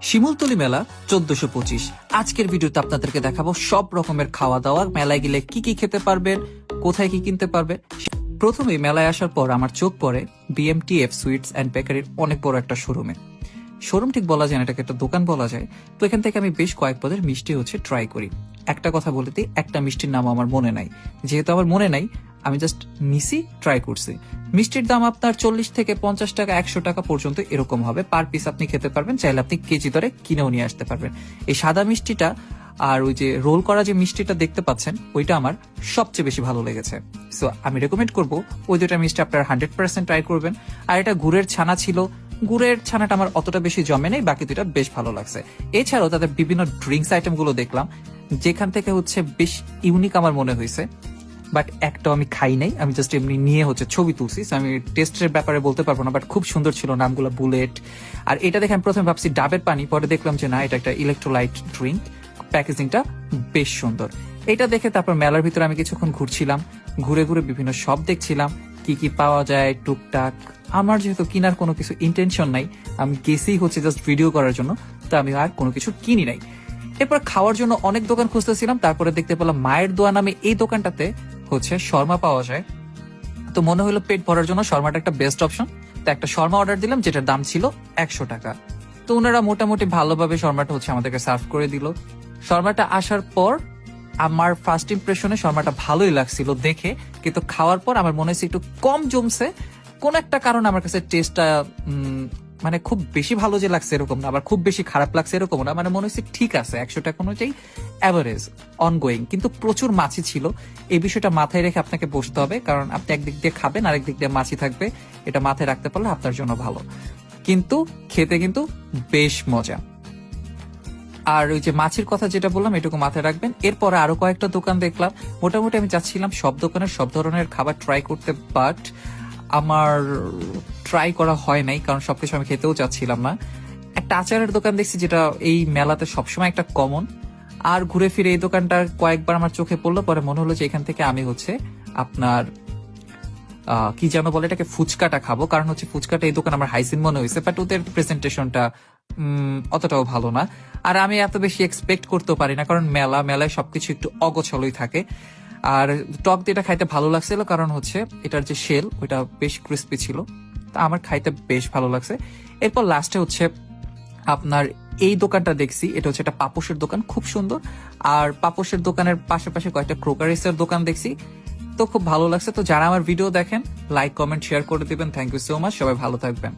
শিমুলতলি মেলা 1425। আজকের ভিডিওতে আপনাদেরকে দেখাবো সব রকমের খাওয়া দাওয়া, মেলায় গেলে কি কি খেতে পারবেন, কোথায় কি কিনতে পারবেন। প্রথমেই মেলায় আসার পর আমার চোখ পড়ে BMTF সুইটস অ্যান্ড বেকারির অনেক বড় একটা শোরুমে। শোরুম ঠিক বলা যায় না, এটাকে একটা দোকান বলা যায়। তো এখান থেকে আমি বেশ কয়েক পদের মিষ্টি ট্রাই করি। একটা কথা বলে দিই, একটা মিষ্টির নাম আমার মনে নাই। যেহেতু আমার মনে নাই, আমি জাস্ট নিছি, ট্রাই করছি। মিষ্টির দাম আপনার 40 থেকে 50 টাকা, 100 টাকা পর্যন্ত এরকম হবে। পার পিস আপনি খেতে পারবেন, চাইলে আপনি কেজি দরে কিনেও নিয়ে আসতে পারবেন। এই সাদা মিষ্টিটা আর ওই যে রোল করা যে মিষ্টিটা দেখতে পাচ্ছেন, ওইটা আমার সবচেয়ে বেশি ভালো লেগেছে। সো আমি রেকমেন্ড করবো ওই দুটা মিষ্টি আপনারা 100% ট্রাই করবেন। আর এটা গুড়ের ছানা ছিল, গুড়ের ছানাটা আমার অতটা বেশি জমে নেই, বাকি দুইটা বেশ ভালো লাগছে। এছাড়াও তাদের বিভিন্ন ড্রিঙ্কস আইটেম গুলো দেখলাম, যেখান থেকে বেশ ইউনিক আমার মনে হয়েছে। বাট একটাও আমি খাই নাই, আমি জাস্ট এমনি নিয়ে ছবি তুলছি। আমি টেস্টের ব্যাপারে বলতে পারবো না, বাট খুব সুন্দর ছিল নামগুলো, বুলেট। আর এটা দেখে আমি প্রথমে ভাবছি ডাবের পানি, পরে দেখলাম যে না, এটা একটা ইলেকট্রোলাইট ড্রিঙ্ক। প্যাকেজিংটা বেশ সুন্দর। এটা দেখে তারপর মেলার ভিতরে আমি কিছুক্ষণ ঘুরছিলাম, ঘুরে ঘুরে বিভিন্ন শপ দেখছিলাম কি কি পাওয়া যায় টুকটাক। আমার যেহেতু কেনার কোনো কিছু ইন্টেনশন নাই, আমি গেছি জাস্ট ভিডিও করার জন্য, তো আমি আর কোনো কিছু কিনি নাই। এরপর খাওয়ার জন্য অনেক দোকান খুঁজতেছিলাম, তারপরে দেখতে পেলাম মায়ের দোয়া নামে এই দোকানটাতে শর্মা পাওয়া যায়। তো মনে হলো পেট ভরার জন্য শর্মাটা একটা বেস্ট অপশন। তো একটা শর্মা অর্ডার দিলাম, যেটার দাম ছিল 100 টাকা। তো ওনারা মোটামুটি ভালোভাবে শর্মাটা আমাদেরকে সার্ভ করে দিল। শর্মাটা আসার পর আমার ফার্স্ট ইমপ্রেশনে শর্মাটা ভালোই লাগছিল দেখে, কিন্তু খাওয়ার পর আমার মনে হচ্ছে একটু কম জমছে। কোন একটা কারণে আমার কাছে টেস্টটা মানে খুব বেশি ভালো যে লাগছে এরকম না, আবার খুব বেশি খারাপ লাগছে এরকম না। মানে মনে হচ্ছে ঠিক আছে, 100 টাকা অনুযায়ী অ্যাভারেজ, অনগোয়িং। কিন্তু প্রচুর মাছি ছিল, এই বিষয়টা মাথায় রেখে আপনাকে বসতে হবে, কারণ আপনি একদিক দিয়ে খাবেন, আরেক দিক দিয়ে মাছি থাকবে। এটা মাথায় রাখতে পারলে আপনার জন্য ভালো, কিন্তু খেতে কিন্তু বেশ মজা। আর ওই যে মাছির কথা যেটা বললাম, এটুকু মাথায় রাখবেন। এরপরে আরো কয়েকটা দোকান দেখলাম। মোটামুটি আমি চাচ্ছিলাম সব দোকানের সব ধরনের খাবার ট্রাই করতে, বাট আমার ট্রাই করা হয় নাই, কারণ সবকিছু আমি খেতেও চাচ্ছিলাম না। একটা আচারের দোকান দেখছি, যেটা এই মেলাতে সবসময় একটা কমন। আর ঘুরে ফিরে এই দোকানটা কয়েকবার আমার চোখে পড়লো, পরে মনে হলো যে এখান থেকে আমি আপনার কি যেন বলে এটাকে, ফুচকাটা খাবো। কারণ ফুচকাটা এই দোকান আমার হাইসিন মনে হয়েছে, বাট ওদের প্রেজেন্টেশনটা অতটাও ভালো না। আর আমি এত বেশি এক্সপেক্ট করতেও পারি না, কারণ মেলায় সবকিছু একটু অগোছলই থাকে। আর টক দিয়ে খাইতে ভালো লাগছিল, কারণ এটার যে শেল ওইটা বেশ ক্রিস্পি ছিল, তা আমার খাইতে বেশ ভালো লাগছে। এরপর লাস্টে আপনার এই দোকানটা দেখছি, এটা একটা পাপোশের দোকান, খুব সুন্দর। আর পাপোশের দোকানের পাশে কয়েকটা ক্রোকারিসের দোকান দেখছি, তো খুব ভালো লাগছে। তো যারা আমার ভিডিও দেখেন, লাইক কমেন্ট শেয়ার করে দিবেন। থ্যাংক ইউ সো মাচ, সবাই ভালো থাকবেন।